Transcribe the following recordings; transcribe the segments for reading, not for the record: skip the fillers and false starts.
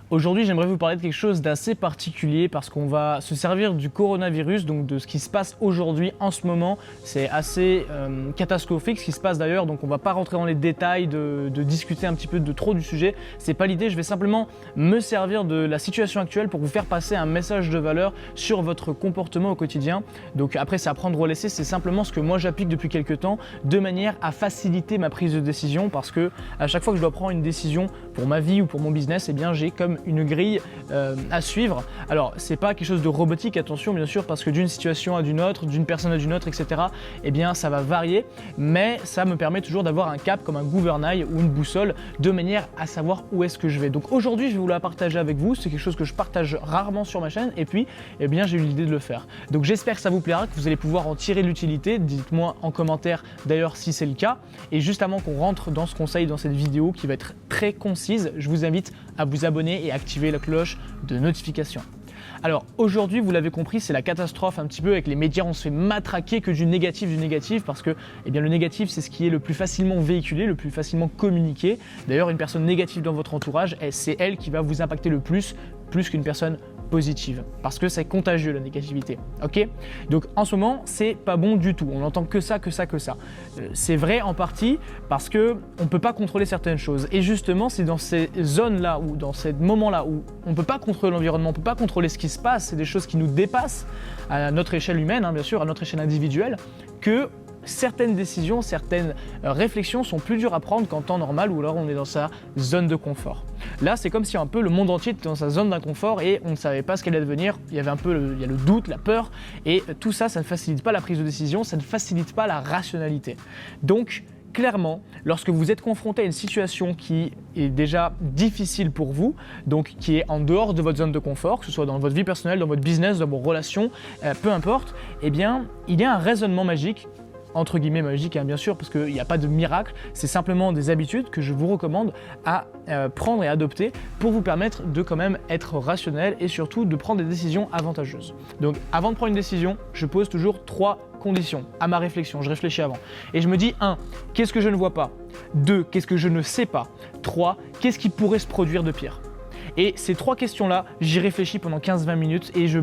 Aujourd'hui, j'aimerais vous parler de quelque chose d'assez particulier parce qu'on va se servir du coronavirus, donc de ce qui se passe aujourd'hui en ce moment. C'est assez catastrophique ce qui se passe d'ailleurs, donc on ne va pas rentrer dans les détails de discuter un petit peu de trop du sujet. C'est pas l'idée, je vais simplement me servir de la situation actuelle pour vous faire passer un message de valeur sur votre comportement au quotidien. Donc après, c'est à prendre ou à laisser, c'est simplement ce que moi j'applique depuis quelques temps de manière à faciliter ma prise de décision parce que à chaque fois que je dois prendre une décision pour ma vie ou pour mon business, eh bien j'ai comme une grille à suivre. Alors c'est pas quelque chose de robotique, attention bien sûr, parce que d'une situation à d'une autre, d'une personne à d'une autre, etc. eh bien ça va varier, mais ça me permet toujours d'avoir un cap comme un gouvernail ou une boussole de manière à savoir où est-ce que je vais. Donc aujourd'hui je vais vous la partager avec vous, c'est quelque chose que je partage rarement sur ma chaîne et puis eh bien j'ai eu l'idée de le faire. Donc j'espère que ça vous plaira, que vous allez pouvoir en tirer l'utilité, dites-moi en commentaire d'ailleurs si c'est le cas. Et juste avant qu'on rentre dans ce conseil, dans cette vidéo qui va être très concise, je vous invite à vous abonner et activer la cloche de notification. Alors aujourd'hui, vous l'avez compris, c'est la catastrophe un petit peu avec les médias, on se fait matraquer que du négatif parce que eh bien, le négatif c'est ce qui est le plus facilement véhiculé, le plus facilement communiqué. D'ailleurs une personne négative dans votre entourage, c'est elle qui va vous impacter le plus qu'une personne positive, parce que c'est contagieux la négativité, ok? Donc en ce moment, c'est pas bon du tout, on n'entend que ça. C'est vrai en partie parce que on peut pas contrôler certaines choses et justement c'est dans ces zones-là ou dans ces moments-là où on peut pas contrôler l'environnement, on peut pas contrôler ce qui se passe, c'est des choses qui nous dépassent à notre échelle humaine, hein, bien sûr, à notre échelle individuelle, que certaines décisions, certaines réflexions sont plus dures à prendre qu'en temps normal ou alors on est dans sa zone de confort. Là, c'est comme si un peu le monde entier était dans sa zone d'inconfort et on ne savait pas ce qu'allait devenir. Il y avait un peu il y a le doute, la peur et tout ça, ça ne facilite pas la prise de décision, ça ne facilite pas la rationalité. Donc, clairement, lorsque vous êtes confronté à une situation qui est déjà difficile pour vous, donc qui est en dehors de votre zone de confort, que ce soit dans votre vie personnelle, dans votre business, dans vos relations, peu importe, eh bien, il y a un raisonnement magique, entre guillemets magique hein, bien sûr, parce qu'il n'y a pas de miracle, c'est simplement des habitudes que je vous recommande à prendre et adopter pour vous permettre de quand même être rationnel et surtout de prendre des décisions avantageuses. Donc avant de prendre une décision, je pose toujours 3 conditions à ma réflexion, je réfléchis avant. Et je me dis 1. Qu'est-ce que je ne vois pas? 2. Qu'est-ce que je ne sais pas? 3. Qu'est-ce qui pourrait se produire de pire? Et ces 3 questions-là, j'y réfléchis pendant 15-20 minutes et je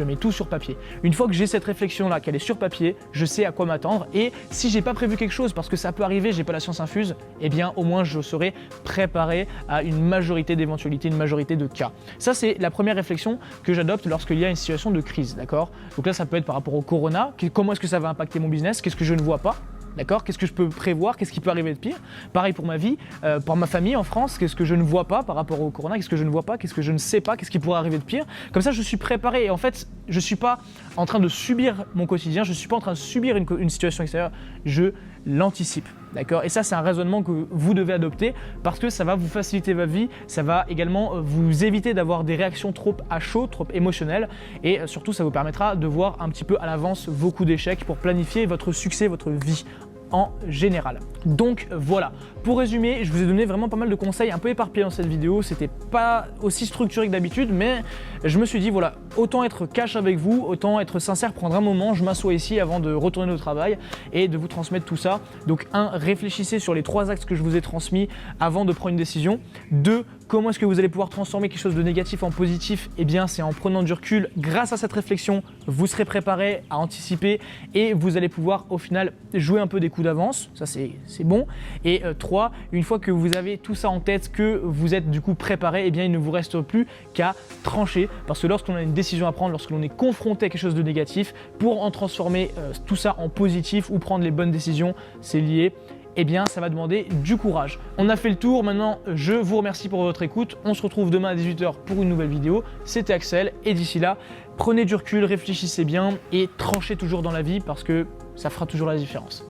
mets tout sur papier. Une fois que j'ai cette réflexion-là, qu'elle est sur papier, je sais à quoi m'attendre. Et si j'ai pas prévu quelque chose, parce que ça peut arriver, j'ai pas la science infuse, eh bien au moins je serai préparé à une majorité d'éventualités, une majorité de cas. Ça, c'est la première réflexion que j'adopte lorsqu'il y a une situation de crise, d'accord? Donc là, ça peut être par rapport au corona, comment est-ce que ça va impacter mon business, qu'est-ce que je ne vois pas? D'accord? Qu'est-ce que je peux prévoir? Qu'est-ce qui peut arriver de pire? Pareil pour ma vie, pour ma famille en France, qu'est-ce que je ne vois pas par rapport au corona? Qu'est-ce que je ne vois pas? Qu'est-ce que je ne sais pas? Qu'est-ce qui pourrait arriver de pire? Comme ça, je suis préparé et en fait, je ne suis pas en train de subir mon quotidien, je ne suis pas en train de subir une situation extérieure, je l'anticipe. D'accord? Et ça, c'est un raisonnement que vous devez adopter parce que ça va vous faciliter votre vie, ça va également vous éviter d'avoir des réactions trop à chaud, trop émotionnelles et surtout, ça vous permettra de voir un petit peu à l'avance vos coups d'échec pour planifier votre succès, votre vie en général. Donc voilà, pour résumer, je vous ai donné vraiment pas mal de conseils un peu éparpillés dans cette vidéo, c'était pas aussi structuré que d'habitude, mais je me suis dit voilà, autant être cash avec vous, autant être sincère, prendre un moment, je m'assois ici avant de retourner au travail et de vous transmettre tout ça. Donc 1, réfléchissez sur les 3 axes que je vous ai transmis avant de prendre une décision. 2, comment est-ce que vous allez pouvoir transformer quelque chose de négatif en positif? Eh bien, c'est en prenant du recul. Grâce à cette réflexion, vous serez préparé à anticiper et vous allez pouvoir au final jouer un peu des coups d'avance. Ça, c'est bon. Et 3, une fois que vous avez tout ça en tête, que vous êtes du coup préparé, eh bien, il ne vous reste plus qu'à trancher. Parce que lorsqu'on a une décision à prendre, lorsque l'on est confronté à quelque chose de négatif, pour en transformer tout ça en positif ou prendre les bonnes décisions, c'est lié. Eh bien, ça va demander du courage. On a fait le tour, maintenant je vous remercie pour votre écoute. On se retrouve demain à 18 h pour une nouvelle vidéo. C'était Axel et d'ici là, prenez du recul, réfléchissez bien et tranchez toujours dans la vie parce que ça fera toujours la différence.